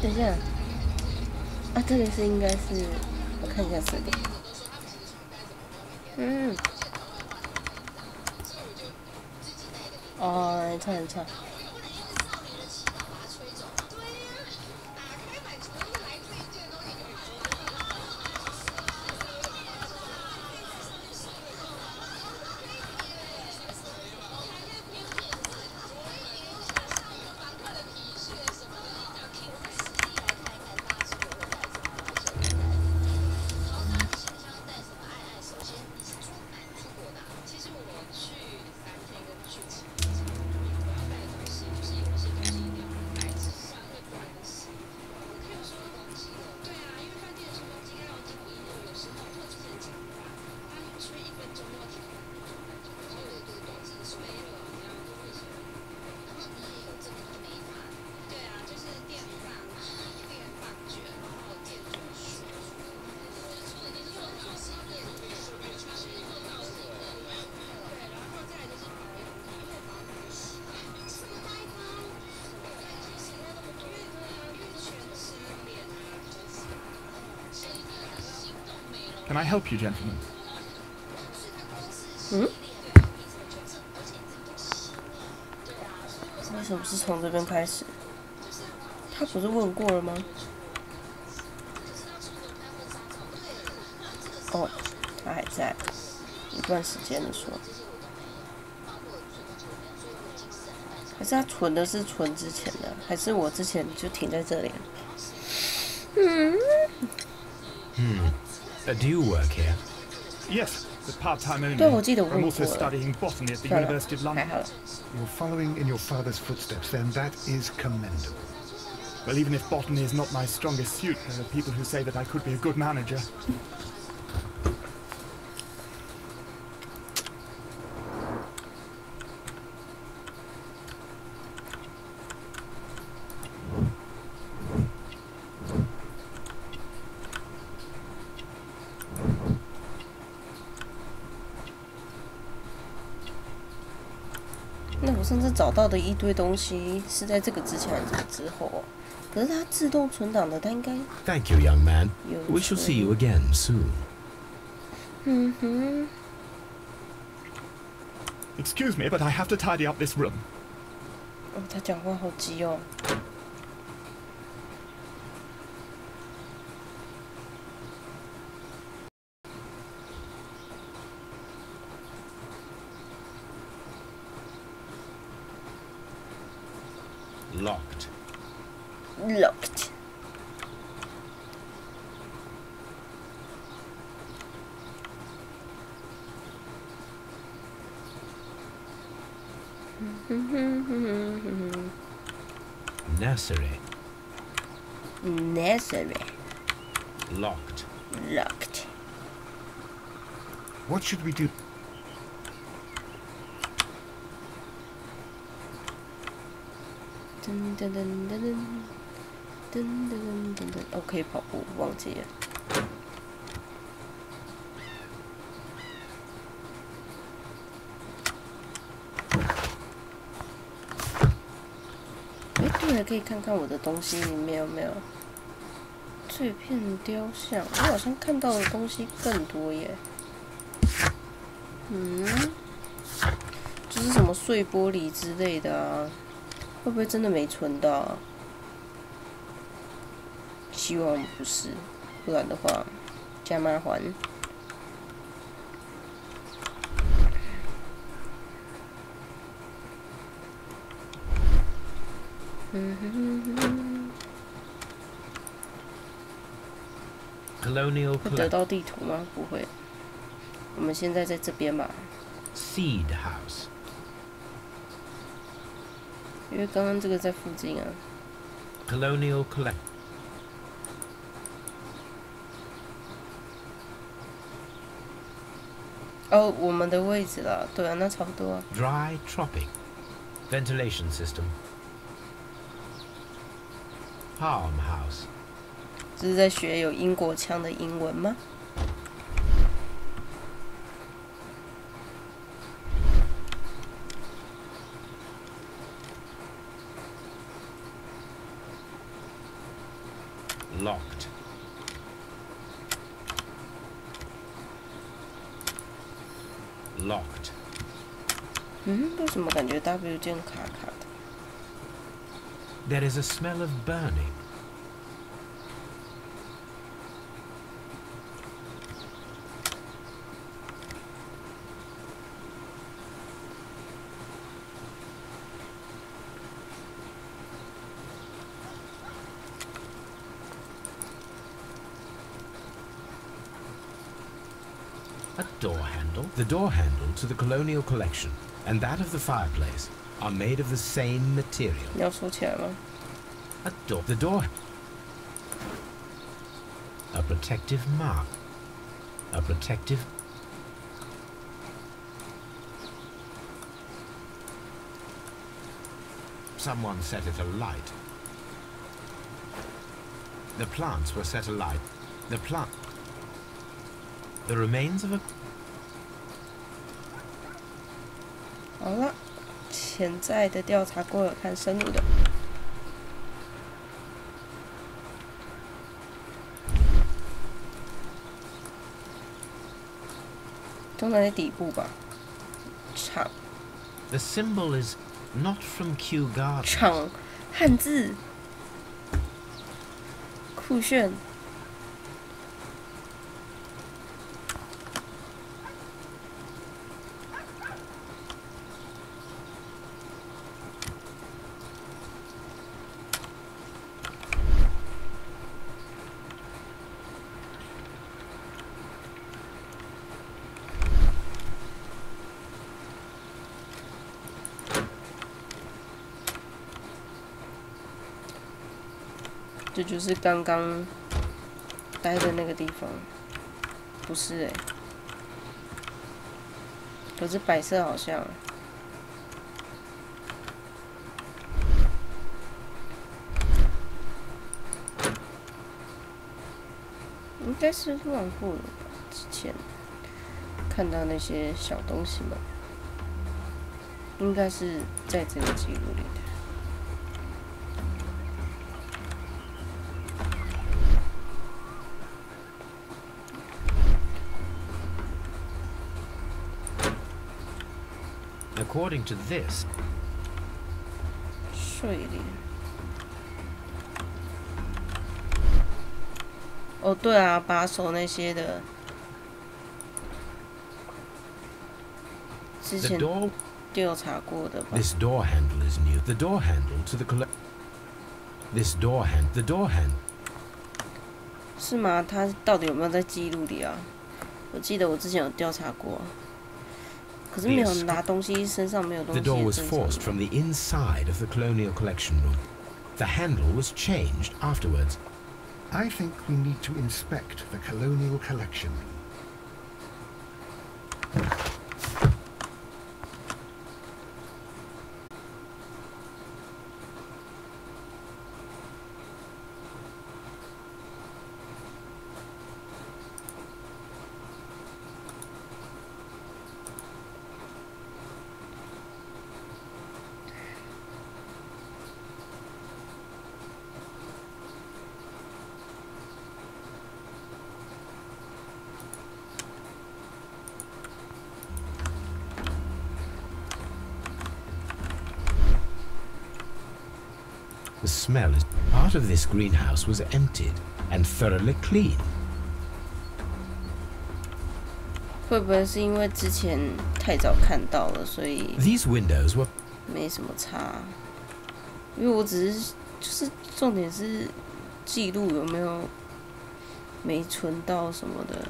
等一下，啊，这里是应该是，我看一下设定。哦，差很差。Can I help you, gentlemen? 为什么是从这边开始？他不是问过了吗？哦，他还在一段时间的说，还是他存的是存之前的，还是我之前就停在这里了Do you work here? Yes, but part-time only. 对，我记得我 I'm 问 also 过了。 studying botany at the 算了， University of 还 London. 好了。 You're following in your father's footsteps, then that is commendable. Well, even if botany is not my strongest suit, there are people who say that I could be a good manager. 那我上次找到的一堆东西是在这个之前还是之后啊？可是它自动存档的，它应该 Thank you, young man. 有。 We shall see you again soon. Excuse me, but I have to tidy up this room. 哦，他讲话好急哦。Locked. Locked. Nursery. Nursery. Locked. Locked. What should we do? 噔噔噔噔噔噔噔噔噔，哦，可以跑步，忘记了。哎，对了，可以看看我的东西里面有没有碎片雕像。我好像看到的东西更多耶。就是什么碎玻璃之类的啊。 会不会真的没存到啊？希望不是，不然的话加麻烦。Colonial 会得 collect. 到地图吗？不会。我们现在在这边吧。 Seed house. 因为刚刚这个在附近啊。 Colonial collect. 哦，我们的位置啦，对啊，那差不多啊。 Dry tropic. Ventilation system. Farmhouse. 这是在学有英国腔的英文吗？ Locked. Locked. 为什么感觉 W 键卡卡的？ There is a smell of burning. A door handle. The door handle to the colonial collection and that of the fireplace are made of the same material. 你要收起来吗？ A door. The door. A protective mark. A protective. Someone set it alight. The plants were set alight. The plant. The remains of a. 好了，潜在的调查过有看深入的。通常在底部吧。场 The symbol is not from Kew Gardens. 场汉字，酷炫。这就是刚刚待的那个地方，不是欸，可是白色好像，应该是乱过了吧？之前看到那些小东西嘛，应该是在这个记录里的。According to this, 睡莲。哦，对啊，把手那些的，之 the 前 door. 调查过的吧？ This door handle is new. The door handle to the This door hand. The door hand. 是吗？他到底有没有在记录里啊？我记得我之前有调查过，可是没有拿东西，身上没有东 The 西 door 也 was 正常 forced 的。 from the inside of the colonial collection room. The handle was changed afterwards. I think we need to inspect the colonial collection. The smell is part of this greenhouse was emptied and thoroughly cleaned. 会不会是因为之前太早看到了，所以 These windows were 没什么差？因为我只是就是重点是记录有没有没存到什么的。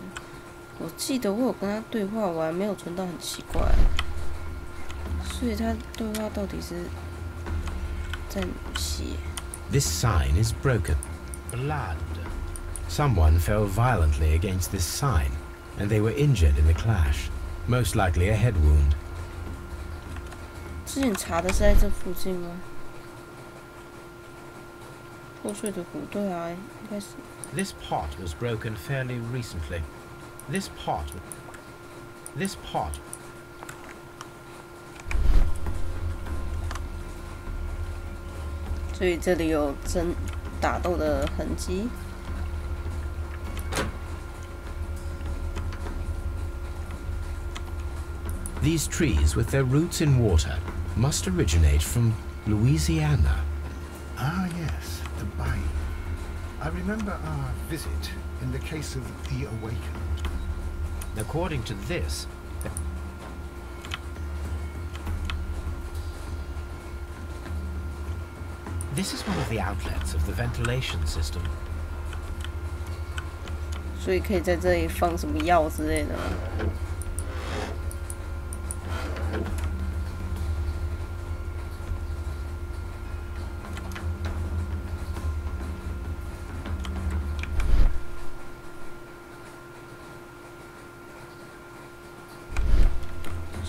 我记得我有跟他对话，我还没有存到，很奇怪。所以他对话到底是在写？ This sign is broken. Blood. Someone fell violently against this sign, and they were injured in the clash, most likely a head wound. 之前查的是在这附近吗？破碎的骨，对啊，应该是。 This pot was broken fairly recently. This pot. This pot. 所以这里有打斗的痕迹。These trees, with their roots in water, must originate from Louisiana. Ah, yes, the bayou. I remember our visit in the case of the Awakened. According to this, this is one of the outlets of the ventilation system. 所以可以在这里放什么药之类的吗？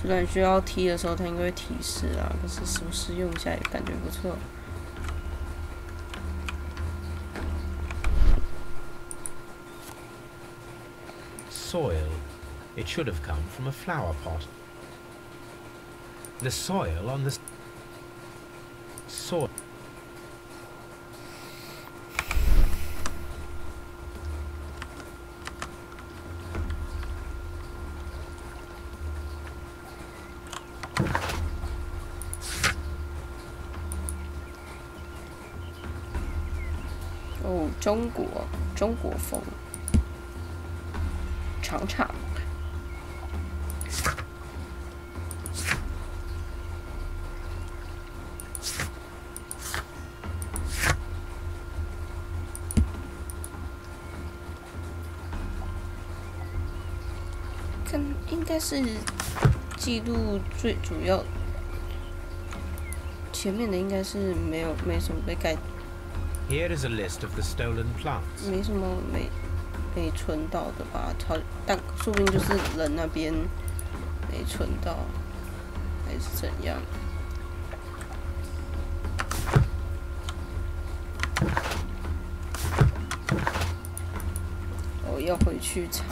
虽然需要踢的时候，它应该会提示啊，可是时不时用一下也感觉不错。Soil. It should have come from a flower pot. The soil on the soil.哦，中国风，长长。看，应该是记录最主要，前面的应该是没什么被盖。Here is a list of the stolen plants. 没什么没存到的吧？但说不定就是人那边没存到，还是怎样？我要回去查。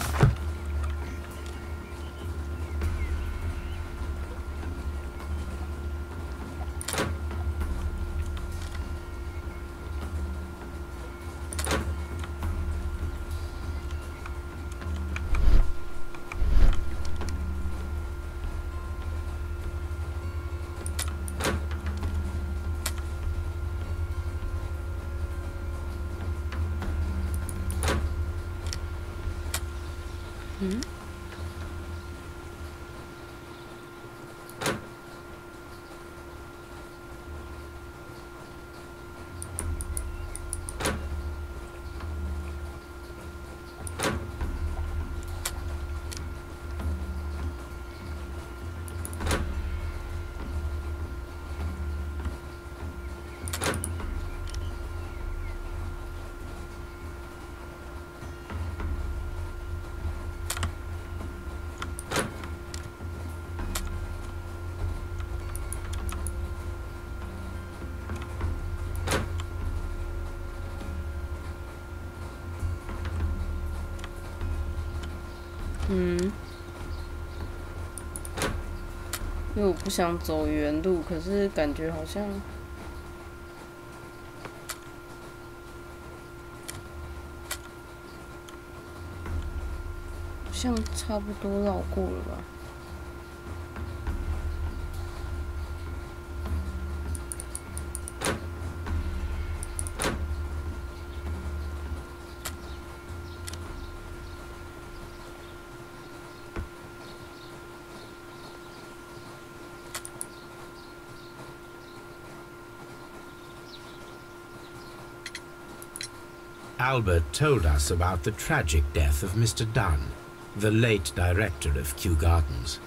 嗯。嗯，因为我不想走原路，可是感觉好像差不多绕过了吧。Albert told us about the tragic death of Mr. Dunn, the late director of Kew Gardens.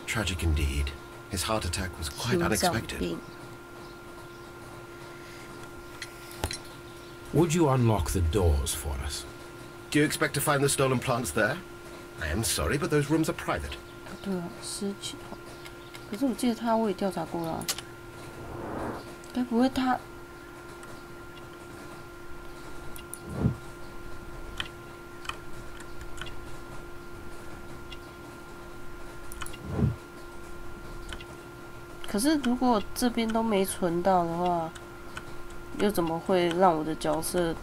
Tragic indeed. His heart attack was quite unexpected. Would you unlock the doors for us? Do you expect to find the stolen plants there? I am sorry, but those rooms are private. 对啊，尸体。可是我记得我也调查过了，该不会他？可是如果这边都没存到的话，又怎么会让我的角色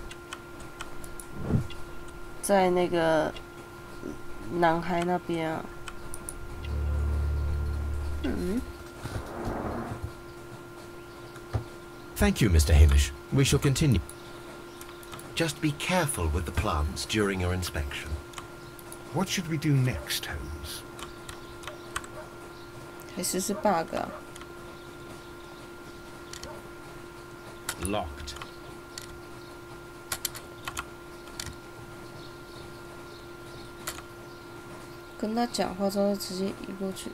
在那个男孩那边啊？ Thank you, Mr. Hamish. We shall continue. Just be careful with the plants during your inspection. What should we do next, Holmes? 还是 bug 啊？ Locked. 跟他讲话之后直接移过去，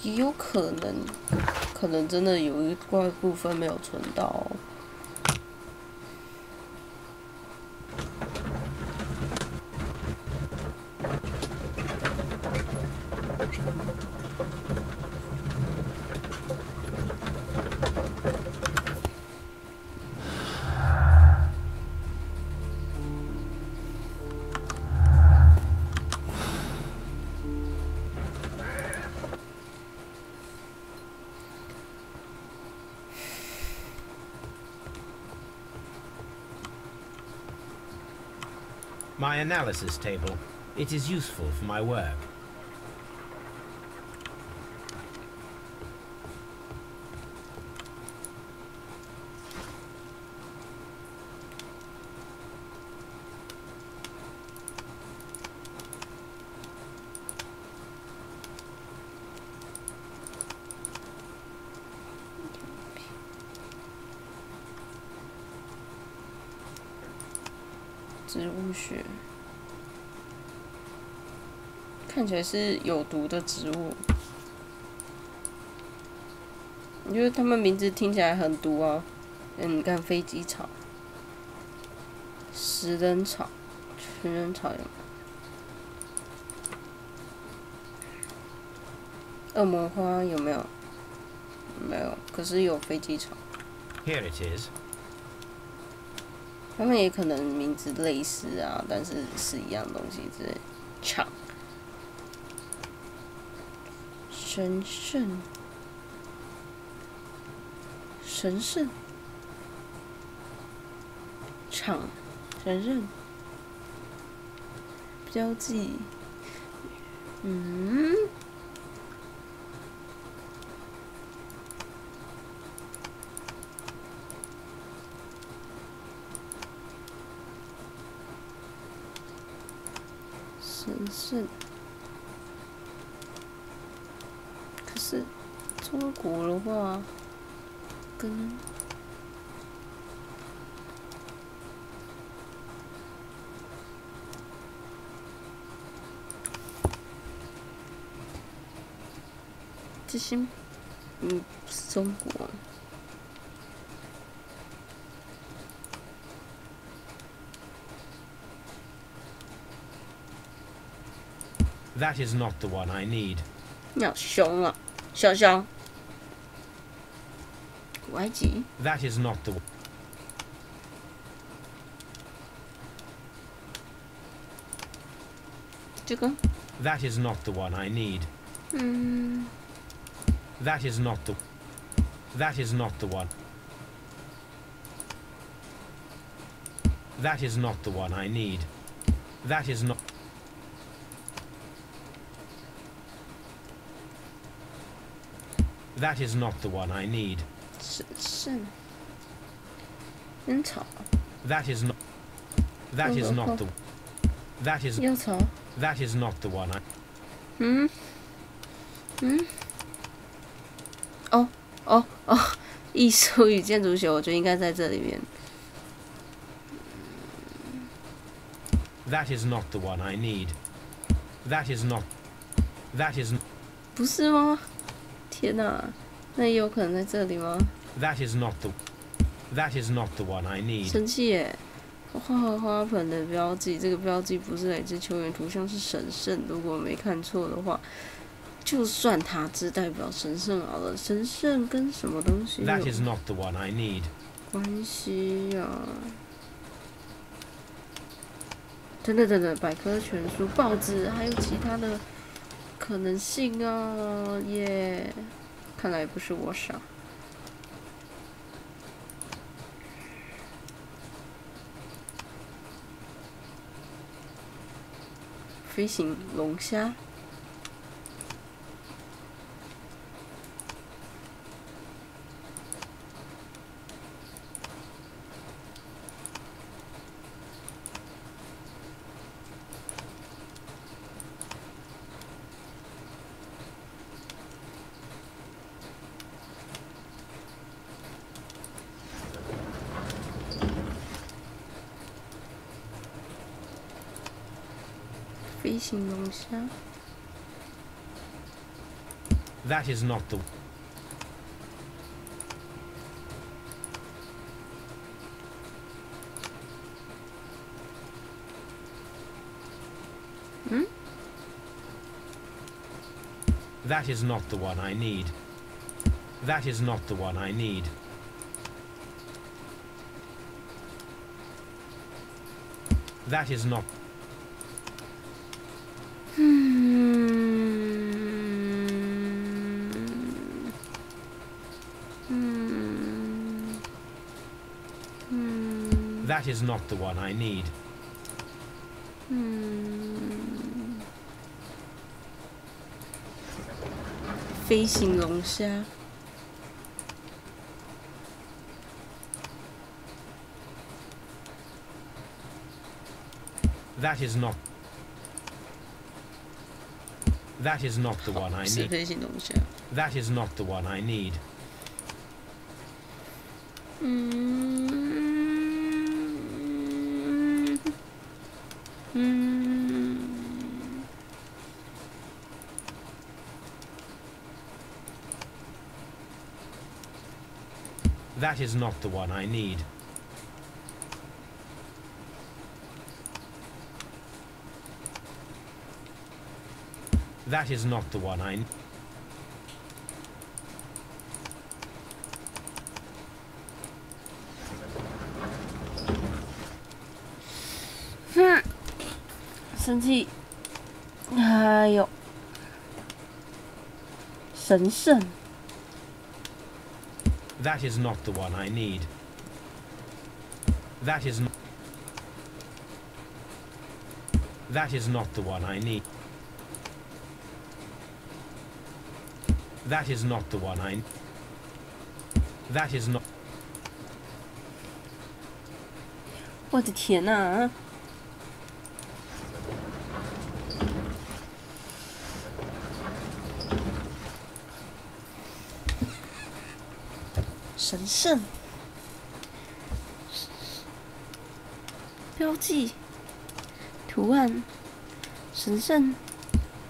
也有可能真的有一块部分没有存到哦。My analysis table. It is useful for my work.植物学看起来是有毒的植物，我觉得它们名字听起来很毒啊。你看飞机草、食人草、群人草有没有？恶魔花有没有？没有，可是有飞机草。 Here it is. 他们也可能名字类似啊，但是是一样东西之类。场，神圣，神圣，场，神圣，标记，神圣，可是中国的话，跟这些，不是中国。 That is not the one I need. 你好凶啊，小熊。古埃及。 That is not the one. 这个。 That is not the one I need. That is not the. That is not the one. That is not the one I need. That is not. That is not the one I need. 神圣。烟草。 That is not. That is not the. That is. 药草。 That is not the one I. 艺术与建筑学，我觉得应该在这里面。That is not the one I need. That is not. That is. 不是吗？天哪，那也有可能在这里吗 That is not the. That is not the one I need. 生气耶！花盆的标记，这个标记不是来自球员图像，是神圣。如果没看错的话，就算它只代表神圣好了，神圣跟什么东西有 That is not the one I need. 关系呀？等等，百科全书、报纸，还有其他的可能性啊！耶，看来不是我傻。飞行龙虾，飞行龙虾。That is not the. That is not the one I need. That is not the one I need. That is not. That is not the one I need.飞行龙虾。That is not. That is not the one I 是 need. 飞行龙虾。That is not the one I need. That is not the one I need. That is not the one I. 生气。哎呦，神圣。That is not the one I need. That is not. That is not the one I need. That is not the one I. That is not. 我的天哪！神圣标记图案，神圣。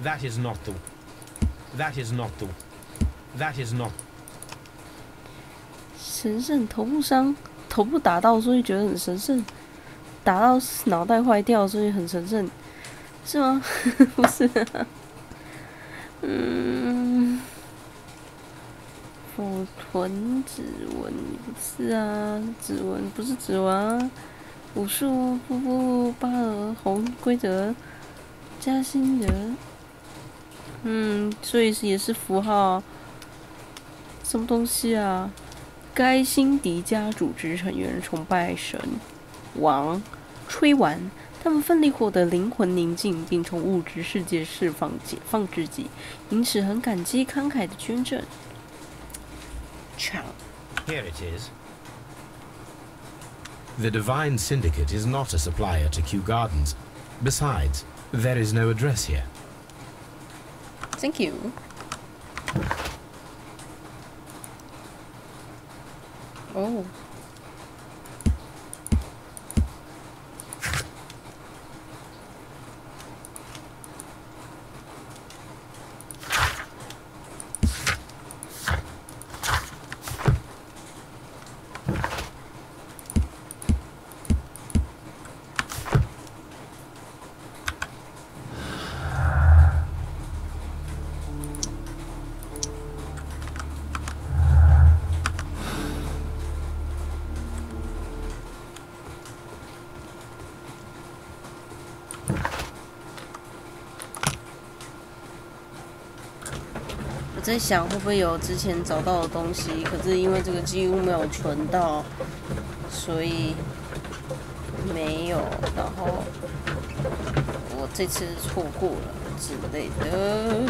That is not the. That is not the. That is not. 神圣头部伤，头部打到，所以觉得很神圣；打到脑袋坏掉，所以很神圣，是吗？不是、啊。符魂指纹不是啊，指纹不是指纹啊。武术巴尔红规则加新人，所以也是符号。什么东西啊？该辛迪家组织成员崇拜神王吹完，他们奋力获得灵魂宁静，并从物质世界释放解放自己，因此很感激慷慨的捐赠。Here it is. The Divine Syndicate is not a supplier to Kew Gardens. Besides, there is no address here. Thank you. Oh.我在想会不会有之前找到的东西，可是因为这个记录没有存到，所以没有。然后我这次错过了之类的。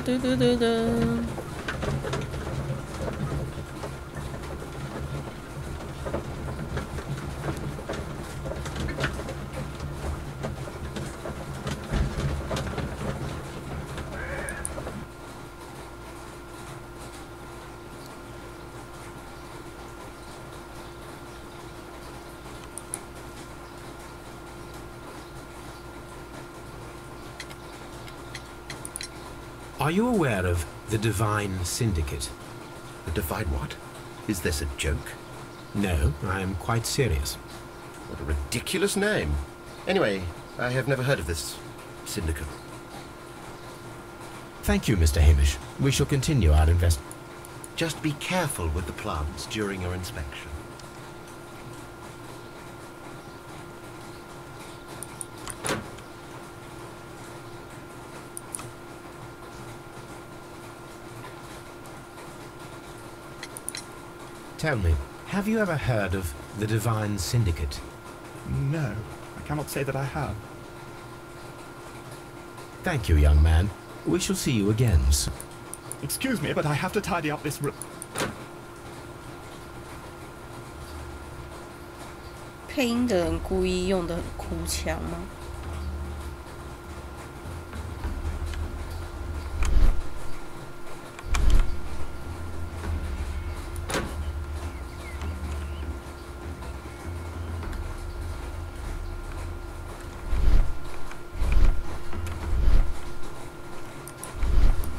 Are you aware of the Divine Syndicate? The Divine what? Is this a joke? No, I am quite serious. What a ridiculous name. Anyway, I have never heard of this syndicate. Thank you, Mr. Hamish. We shall continue our invest. Just be careful with the plants during your inspection. Tell me, have you ever heard of the Divine Syndicate? No, I cannot say that I have. Thank you, young man. We shall see you again. Excuse me, but I have to tidy up this room. 配音的人故意用的很哭腔吗？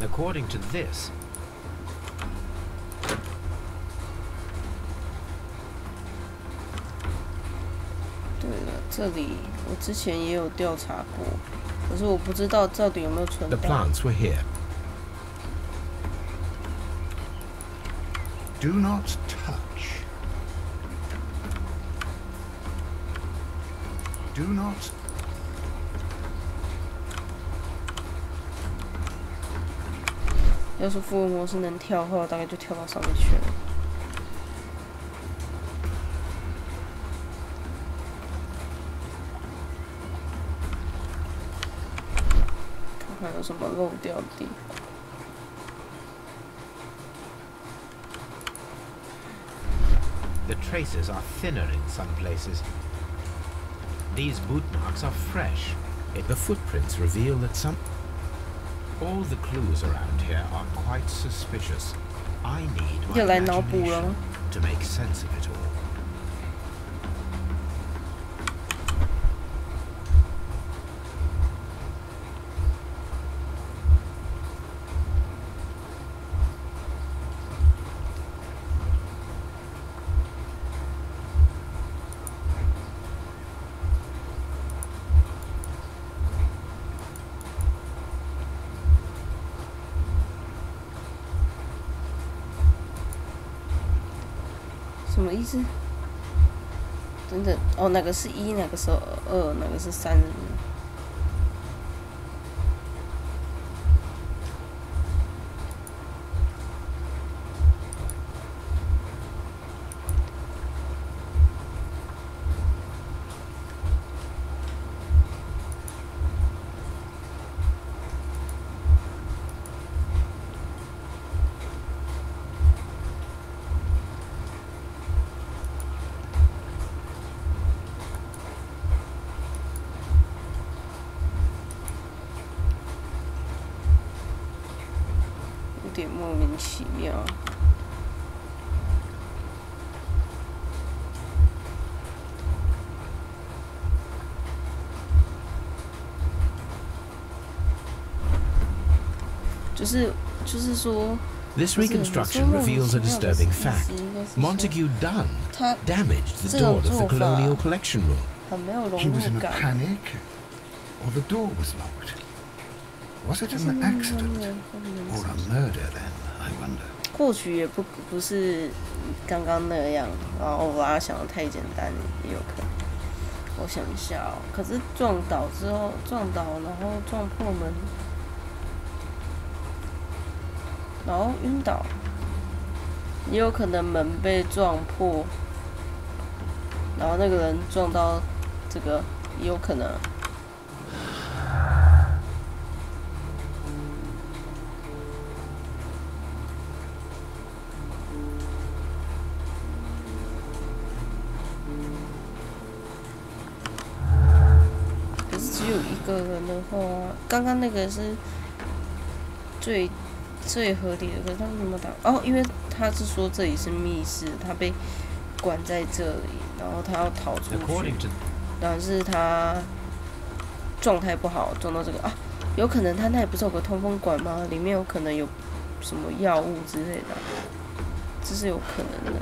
According to this, 对了，这里我之前也有调查过，可是我不知道到底有没有存 the 档。 plants were here. Do not touch. Do not. 要是福尔摩斯能跳的话，大概就跳到上面去了。看看有什么漏掉的地方。 The traces are thinner in some places. These boot marks are fresh. The footprints reveal that some... All the clues around here are quite suspicious. I need my 又来脑补了 imagination 吗？ to make sense of it all. 什么意思？等等，哦，哪个是1，哪个是2，哪个是3？有点莫名其妙。就是说， This reconstruction reveals a disturbing fact. Montague Dunn 他 damaged the 这 door 种 of 做 the 法 colonial collection room. 很没有融 He was in 入 a 感。 panic, or the door was locked. Was it an accident or a murder then, I wonder? 或许也不是刚刚那样，然后我把它想的太简单，也有可能。我想一下哦，可是撞倒之后，然后撞破门，然后晕倒，也有可能门被撞破，然后那个人撞到这个，也有可能。可是只有一个人的话，刚刚那个是最合理的，可是他为什么打？哦，因为他是说这里是密室，他被关在这里，然后他要逃出去，但是他状态不好，撞到这个啊，有可能他那里不是有个通风管吗？里面有可能有什么药物之类的，这是有可能的。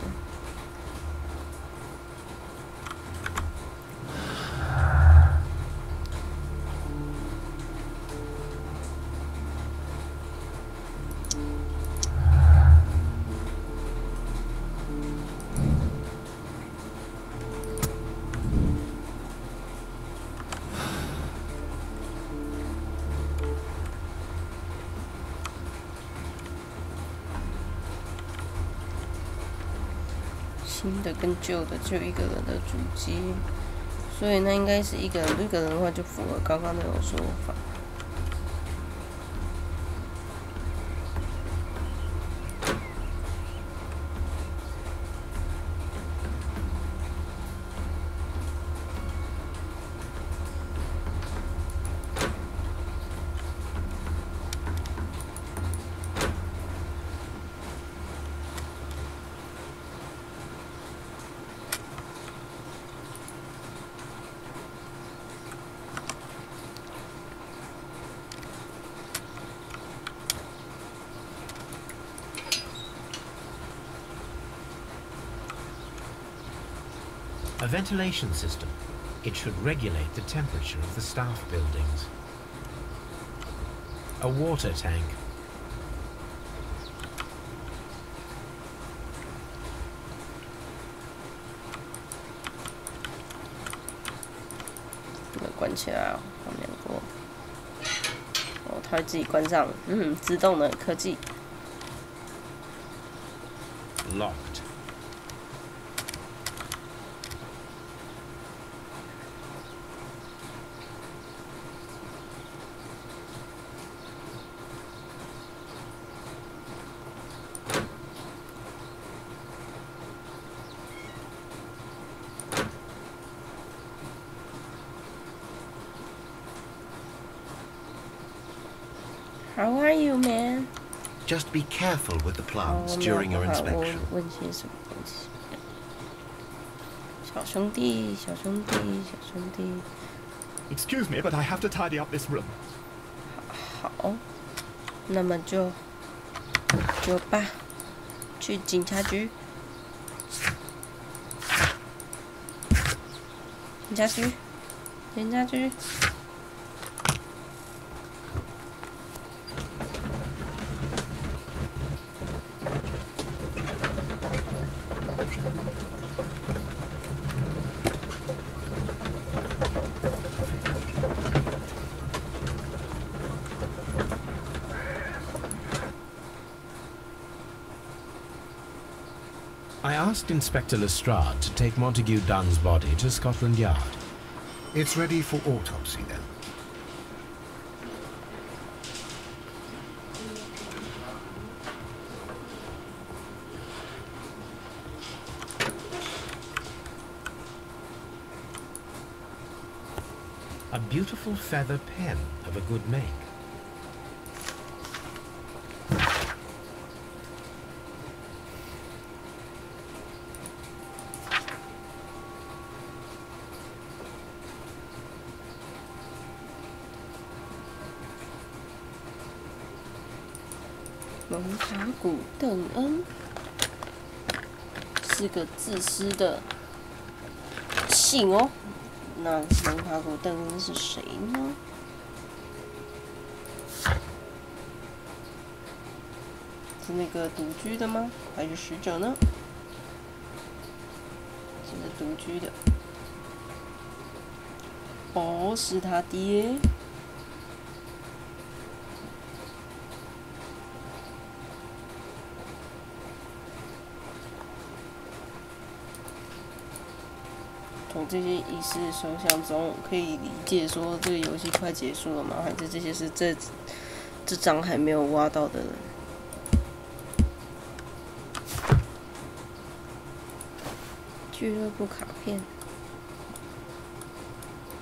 新的跟旧的只有一个人的主机，所以那应该是一个人。一个人的话就符合刚刚那种说法。A ventilation system. It should regulate the temperature of the staff buildings. A water tank. 这个关起来哦，放两锅。哦，它会自己关上，自动的科技。Locked. How are you, man? Just be careful with the plants during your inspection. 问些什么东西？小兄弟，小兄弟，小兄弟。Excuse me, but I have to tidy up this room. 好，那么就吧，去警察局。警察局，警察局。I asked Inspector Lestrade to take Montague Dunn's body to Scotland Yard. It's ready for autopsy then. A beautiful feather pen of a good make.《蒙塔古邓恩》是个自私的信哦。那蒙塔古邓恩是谁呢？是那个独居的吗？还是使者呢？是独居的。哦，是他爹。从这些仪式手相中，可以理解说这个游戏快结束了吗？还是这些是这张还没有挖到的人？俱乐部卡片。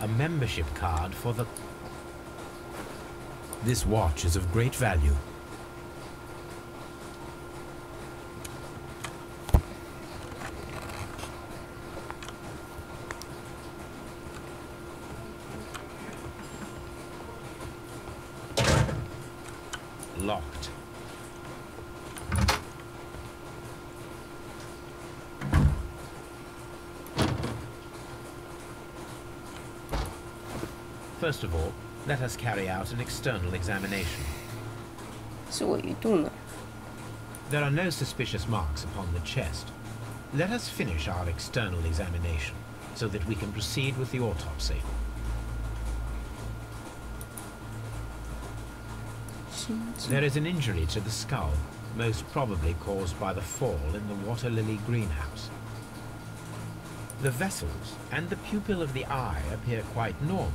A membership card for the... This watch is of great value. locked. First of all, let us carry out an external examination. 是我鱼肚呢。 There are no suspicious marks upon the chest. Let us finish our external examination, so that we can proceed with the autopsy. 心脏 There is an injury to the skull, most probably caused by the fall in the water lily greenhouse. The vessels and the pupil of the eye appear quite normal.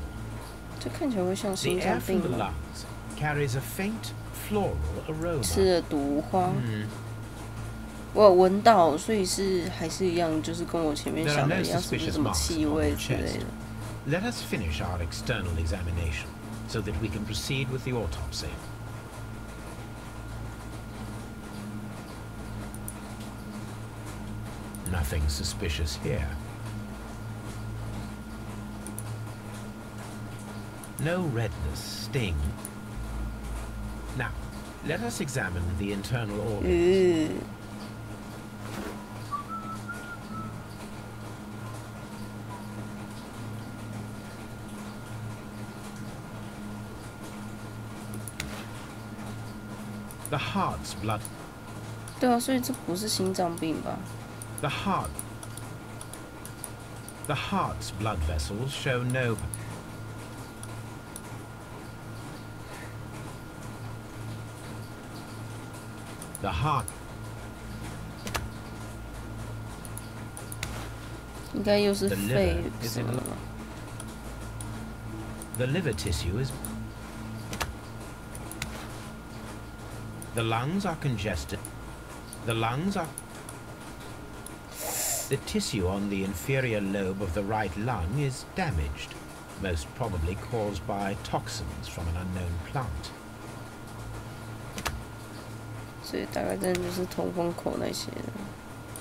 这看起来会像 The 心 air 脏 from 病 the 吗？ lungs carries a faint floral 吃 aroma. 了毒花。我有闻到，所以是还是一样，就是跟我前面 There are 想的 no 一样，是不是 suspicious 什么 marks 气 upon 味 the 之类 chest. 的？ Let us finish our external examination, so that we can proceed with the autopsy. Nothing suspicious here. No redness, sting. Now, let us examine the internal organs. 嗯， The heart's blood. 对啊，所以这不是心脏病吧？ The heart's blood vessels show no. The heart. 应该又是 The 肺 liver is 什 in 么 the 的。 The liver tissue is. The lungs are congested. The lungs are. The tissue on the inferior lobe of the right lung is damaged, most probably caused by toxins from an unknown plant. 所以大概真的就是通风口那些的。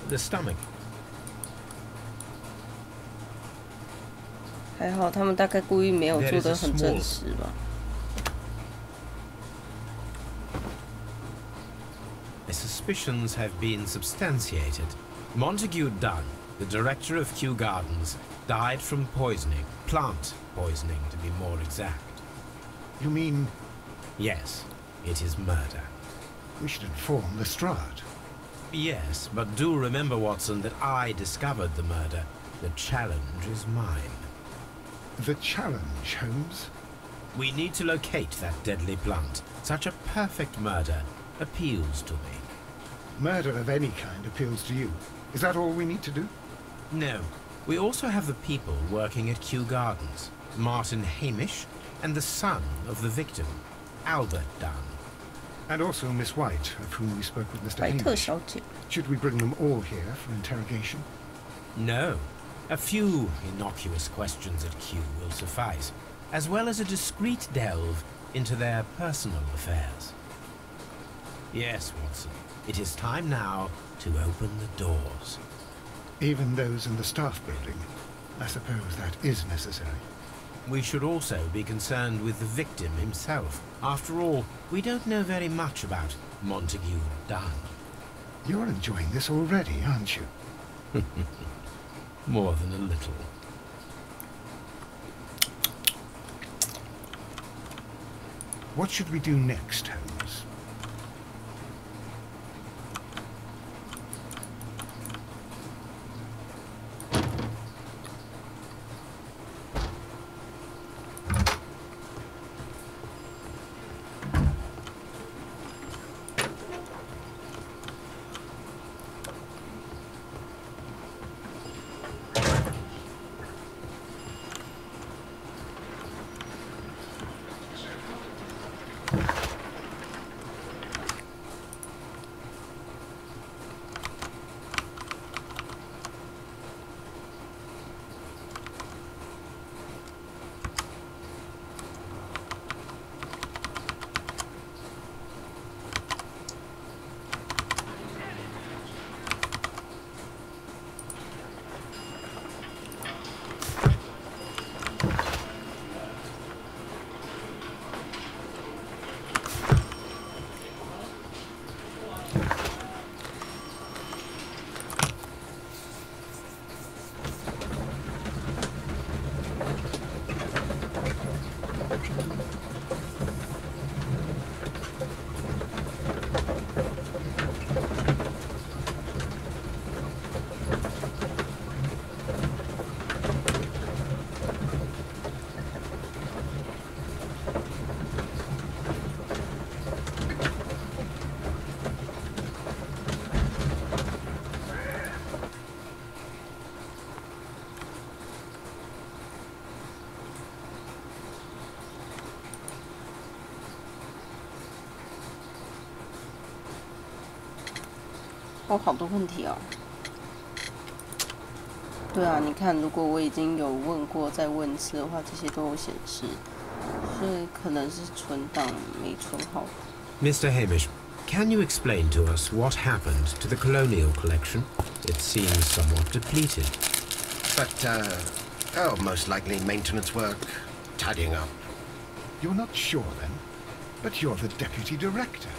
The stomach. 还好他们大概故意没有做得很真实吧。 The suspicions have been substantiated. Montague Dunn, the director of Kew Gardens, died from poisoning, plant poisoning to be more exact. You mean Yes, it is murder. We should inform Lestrade. Yes, but do remember, Watson, that I discovered the murder. The challenge is mine. The challenge, Holmes? We need to locate that deadly plant. Such a perfect murder appeals to me. Murder of any kind appeals to you. Is that all we need to do? No, we also have the people working at Kew Gardens. Martin Hamish and the son of the victim, Albert Dunn. And also Miss White, of whom we spoke with Mr. 怀特 Hamish. 小姐， Should we bring them all here for interrogation? No, a few innocuous questions at Kew will suffice, as well as a discreet delve into their personal affairs. Yes, Watson, it is time now to open the doors. Even those in the staff building? I suppose that is necessary. We should also be concerned with the victim himself. After all, we don't know very much about Montague Dunn. You're enjoying this already, aren't you? More than a little. What should we do next, Holmes? 哦，好多问题哦。对啊，你看，如果我已经有问过，再问一次的话，这些都有显示，所以可能是存档没存好。Mr. Hamish, can you explain to us what happened to the colonial collection? It seems somewhat depleted. But, most likely maintenance work, tidying up. You're not sure, then? But you're the deputy director.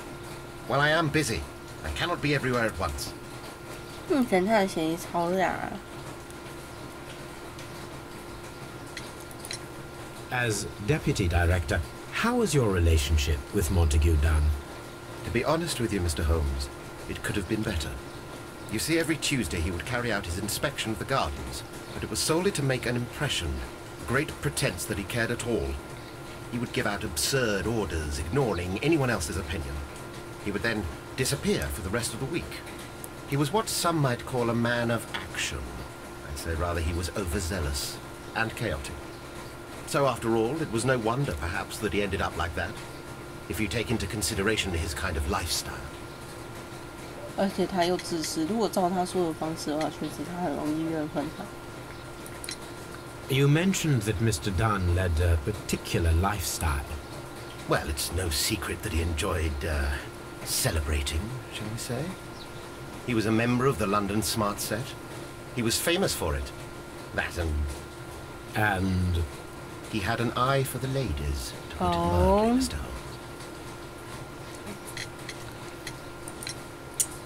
Well, I am busy. I cannot be everywhere at once. 侦探的嫌疑超大啊。As deputy director, how is your relationship with Montague Dunn? To be honest with you, Mr. Holmes, it could have been better. You see, every Tuesday he would carry out his inspection of the gardens, but it was solely to make an impression, great pretense that he cared at all. He would give out absurd orders, ignoring anyone else's opinion. He would then disappear for the rest of the week. He was what some might call a man of action. I'd say rather he was overzealous and chaotic. So after all, it was no wonder, perhaps, that he ended up like that, if you take into consideration his kind of lifestyle. 而且他又自私，如果照他说的方式的话，确实他很容易怨恨他。You mentioned that Mr. Dunn led a particular lifestyle. Well, it's no secret that he enjoyed, celebrating, shall we say? He was a member of the London Smart Set. He was famous for it. That And he had an eye for the ladies, to put it Oh. mildly, Mr. Holmes.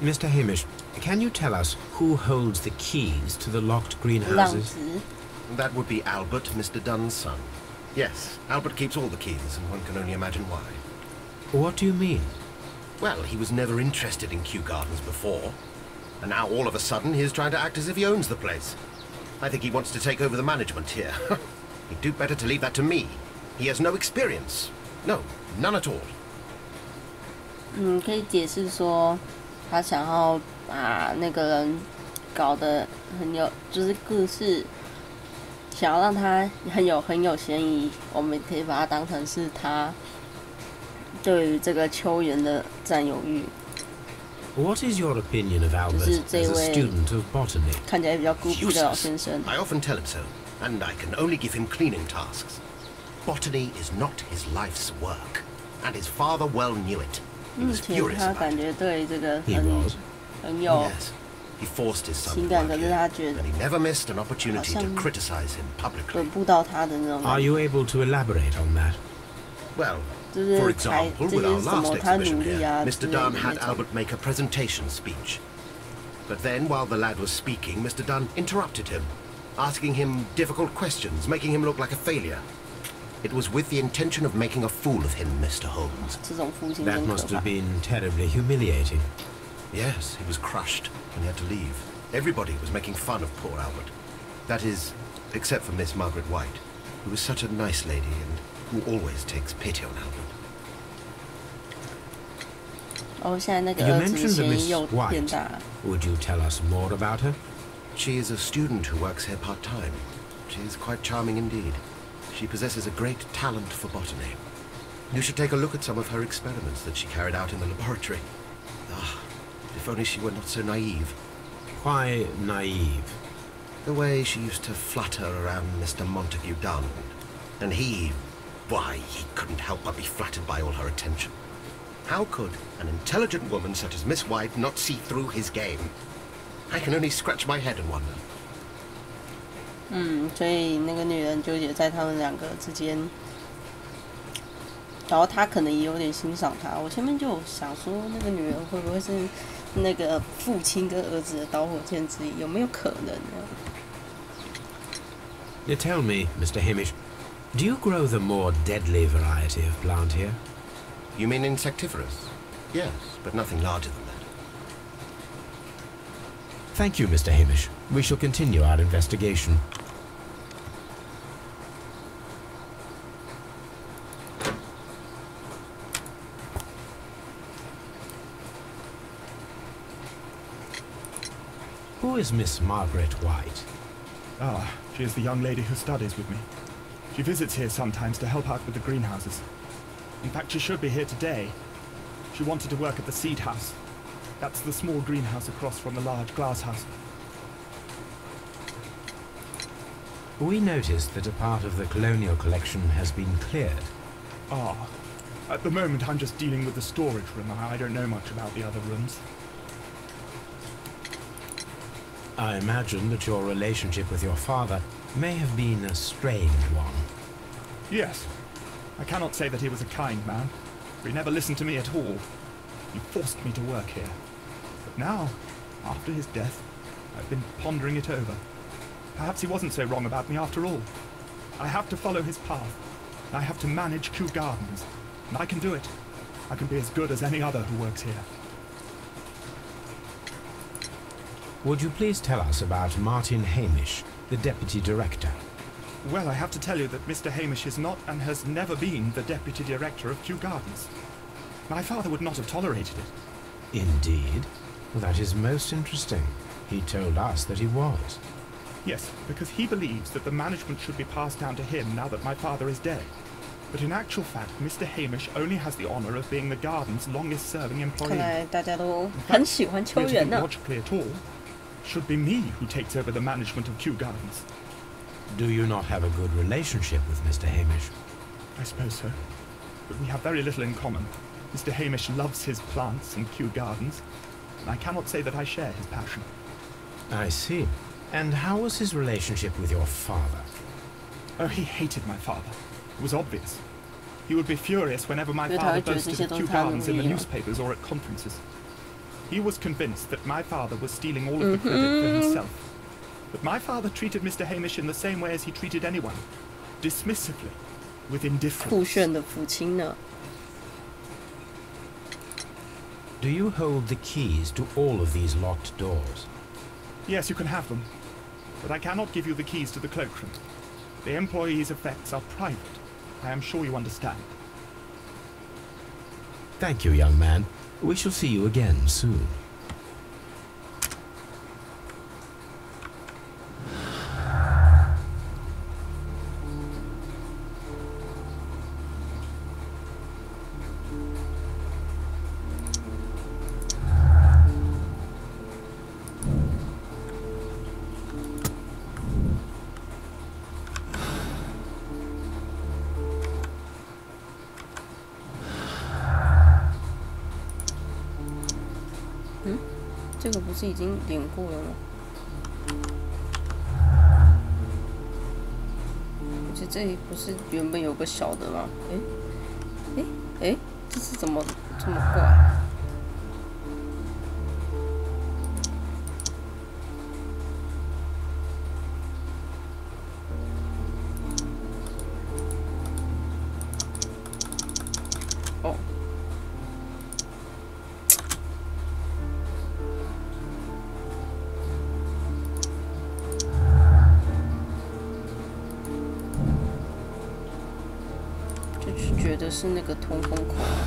Mr. Hamish, can you tell us who holds the keys to the locked 浪 greenhouses? 子， That would be Albert, Mr. Dunn's son. Yes, Albert keeps all the keys, and one can only imagine why. What do you mean? Well, he was never interested in Kew Gardens before, and now all of a sudden he's trying to act as if he owns the place. I think he wants to take over the management here. He'd do better to leave that to me. He has no experience. No, none at all. 可以解释说，他想要把那个人搞得很有，就是故事，想要让他很有嫌疑，我们可以把它当成是他对于这个秋园的占有欲。 What is your opinion of Albert This is as a the way- student of botany? 看起来比较孤僻的老 Useless. 先生。 I often tell him so, and I can only give him cleaning tasks. Botany is not his life's work, and his father well knew it. He 目 was 前 furious 他 about 感 it. 觉对这个 He 很 was. 很有 Yes, he forced his son 情 to 感， work 可是 here, 他觉得 and he never missed an opportunity to 好像 criticize him publicly. 轮不到他的那种 Are 感觉， you able to elaborate on that? Well, 就 for 是才 example, 这 with 些 our 什么 last 他努 exhibition 力 here, 啊之 Mr. 类的 Dunn 那 had 种。 Albert make a presentation speech. But then, while the lad was speaking, Mr. Dunn interrupted him, asking him difficult questions, making him look like a failure. It was with the intention of making a fool of him, Mr. Holmes. 这种父亲 That 真可 must 怕 have。been terribly humiliating. Yes, he was crushed, and he had to leave. Everybody was making fun of poor Albert. That is, except for Miss Margaret White, who was such a nice lady and who always takes pity on Albert. 哦，现在那个 You 儿子 mentioned the 嫌疑 Miss 又变 White. 大。 Would you tell us more about her? She is a student who works here part-time. She is quite charming indeed. She possesses a great talent for botany. You should take a look at some of her experiments that she carried out in the laboratory. Ah, if only she were not so naive. Why naive? The way she used to flutter around Mr. Montague Dunn. And he, why, he couldn't help but be flattered by all her attention. How could an intelligent woman such as Miss White not see through his game? I can only scratch my head and wonder. 所以那个女人纠结在他们两个之间，然后他可能也有点欣赏他。我前面就有想说，那个女人会不会是那个父亲跟儿子的导火线之一？有没有可能呢？ Now tell me, Mr. Hamish, do you grow the more deadly variety of plant here? You mean insectivorous? Yes, but nothing larger than that. Thank you, Mr. Hamish. We shall continue our investigation. Who is Miss Margaret White? Ah, she is the young lady who studies with me. She visits here sometimes to help out with the greenhouses. In fact, she should be here today. She wanted to work at the seed house. That's the small greenhouse across from the large glass house. We noticed that a part of the colonial collection has been cleared. Ah. At the moment, I'm just dealing with the storage room. I don't know much about the other rooms. I imagine that your relationship with your father may have been a strained one. Yes. I cannot say that he was a kind man, for he never listened to me at all. He forced me to work here. But now, after his death, I've been pondering it over. Perhaps he wasn't so wrong about me after all. I have to follow his path. I have to manage Kew Gardens. And I can do it. I can be as good as any other who works here. Would you please tell us about Martin Hamish, the Deputy Director? Well, I have to tell you that Mr. Hamish is not and has never been the Deputy Director of Kew Gardens. My father would not have tolerated it. Indeed? Well, that is most interesting. He told us that he was. Yes, because he believes that the management should be passed down to him now that my father is dead. But in actual fact, Mr. Hamish only has the honor of being the garden's longest-serving 看 employee. 来大家都很喜欢秋 It 元 isn't 呢。 logically at all. Should be me who takes over the management of Kew Gardens. Do you not have a good relationship with Mr. Hamish? I suppose so. But we have very little in common. Mr. Hamish loves his plants and Kew Gardens, and I cannot say that I share his passion. I see. And how was his relationship with your father? Oh, he hated my father. It was obvious. He would be furious whenever my father boasted of Kew Gardens in the newspapers or at conferences. He was convinced that my father was stealing all of the credit for himself. But my father treated Mr. Hamish in the same way as he treated anyone, dismissively, with 酷 indifference. 炫的父亲呢？ Do you hold the keys to all of these locked doors? Yes, you can have them. But I cannot give you the keys to the cloakroom. The employees' effects are private. I am sure you understand. Thank you, young man. We shall see you again soon. "这个不是已经连过了吗？而且这里不是原本有个小的吗？这是怎么这么怪？哦。觉得是那个通风口啊。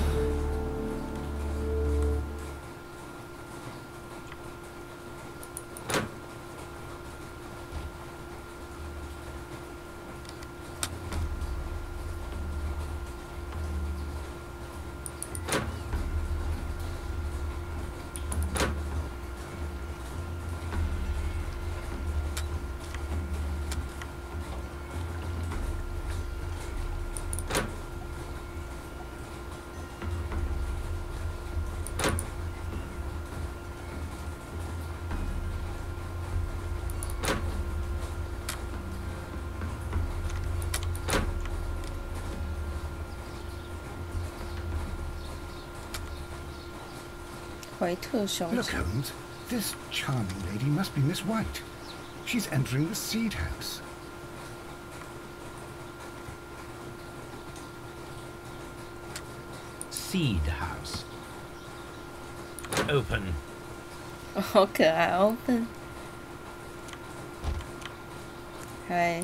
怀特小 Look, 姐， Holmes, this charming lady must be Miss White. She's entering the seed house. Seed house. Open. 好可爱，open。嗨，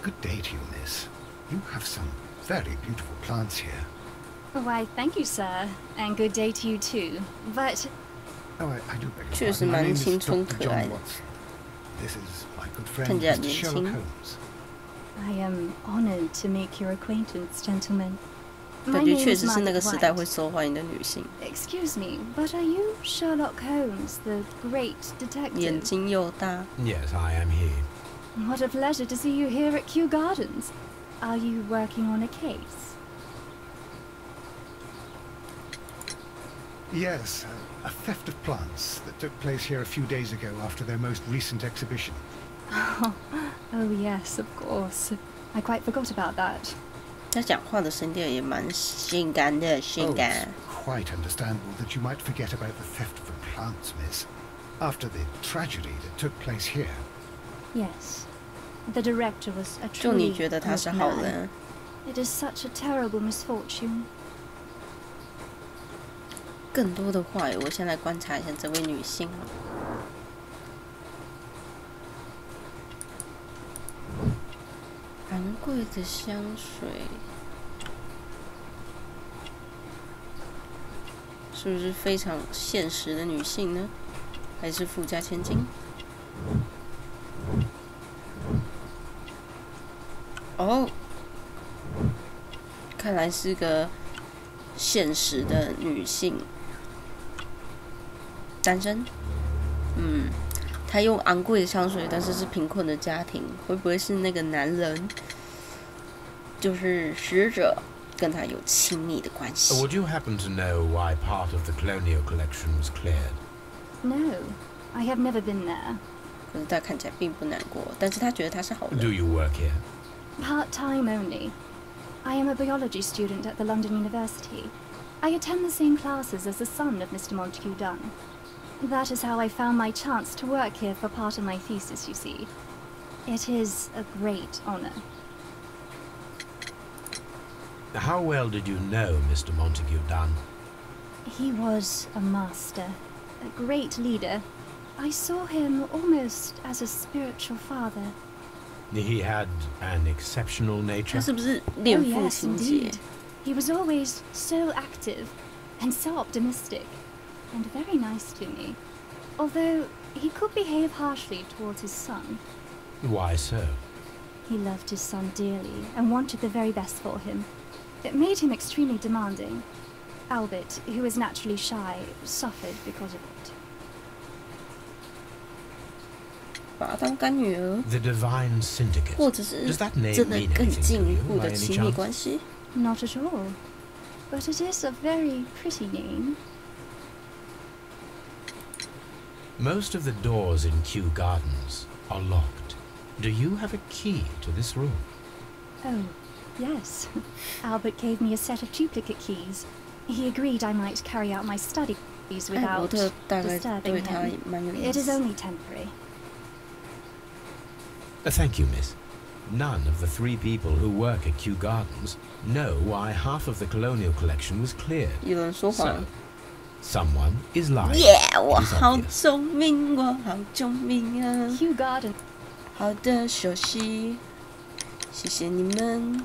Good day to you, miss. You have some very beautiful plants here. Why, thank you, sir. And good day to you, too. But Oh, I do beg your 确实 pardon. My 蛮 name is 青春 Dr. 可 John 爱的。 Watson. This is my good friend, 看起来 Mr. 年 Sherlock 轻。 Holmes. I am honored to make your acquaintance, gentlemen. 感觉确实是那个时代会受欢迎的女性。Excuse me, but are you Sherlock Holmes, the great detective? 眼睛又大。 Yes, I am he. What a pleasure to see you here at Kew Gardens. Are you working on a case? Yes, a theft of plants that took place here a few days ago after their most recent exhibition. Oh, yes, of course. I quite forgot about that. 他讲话的声调也蛮性感的，性 Oh, 感。 it's quite understandable that you might forget about the theft of the plants, miss. After the tragedy that took place here. Yes. The director was a 就你 truly 觉得他是 good 好 man. 人？ It is such a terrible misfortune. 更多的话，我先来观察一下这位女性。昂贵的香水，是不是非常现实的女性呢？还是富家千金？哦，看来是个现实的女性，单身。她用昂贵的香水，但是是贫困的家庭，会不会是那个男人，就是死者，跟她有亲密的关系？ Would you happen to know why part of the colonial collection was cleared? No, I have never been there. 可是她看起来并不难过，但是她觉得她是好 Do 人。 you work here? Part-time only. I am a biology student at the London University. I attend the same classes as the son of Mr. Montague Dunn. That is how I found my chance to work here for part of my thesis, you see. It is a great honor. How well did you know Mr. Montague Dunn? He was a master, a great leader. I saw him almost as a spiritual father. He had an exceptional 她 nature. 是不是 Oh 恋父 yes, 情节 indeed.？He was always so active and so optimistic and very nice to me. Although he could behave harshly towards his son. Why so? He loved his son dearly and wanted the very best for him. It made him extremely demanding. Albert, who is naturally shy, suffered because of it. 把她当干女儿， The Divine Syndicate. 或者是 Does that name 真的 mean 更 anything 进 to 一 you 步 by 的 any 亲密 chance? 关系？ Not at all. But it is a very pretty name. Most of the doors in Kew Gardens are locked. Do you have a key to this room? Oh, yes. Albert gave me a set of duplicate keys. He agreed I might carry out my studies 艾伯 without 特大概 disturbing 对她 him. 蛮有意 It is 思。 only temporary. Thank you, miss. None of the 3 people who work at Kew Gardens know why half of the colonial collection was cleared. 有人说谎 So,。someone is lying. 耶！ It 我 is 好 obvious. 聪明，我好聪明啊！ Kew Garden. 好的，休息，谢谢你们。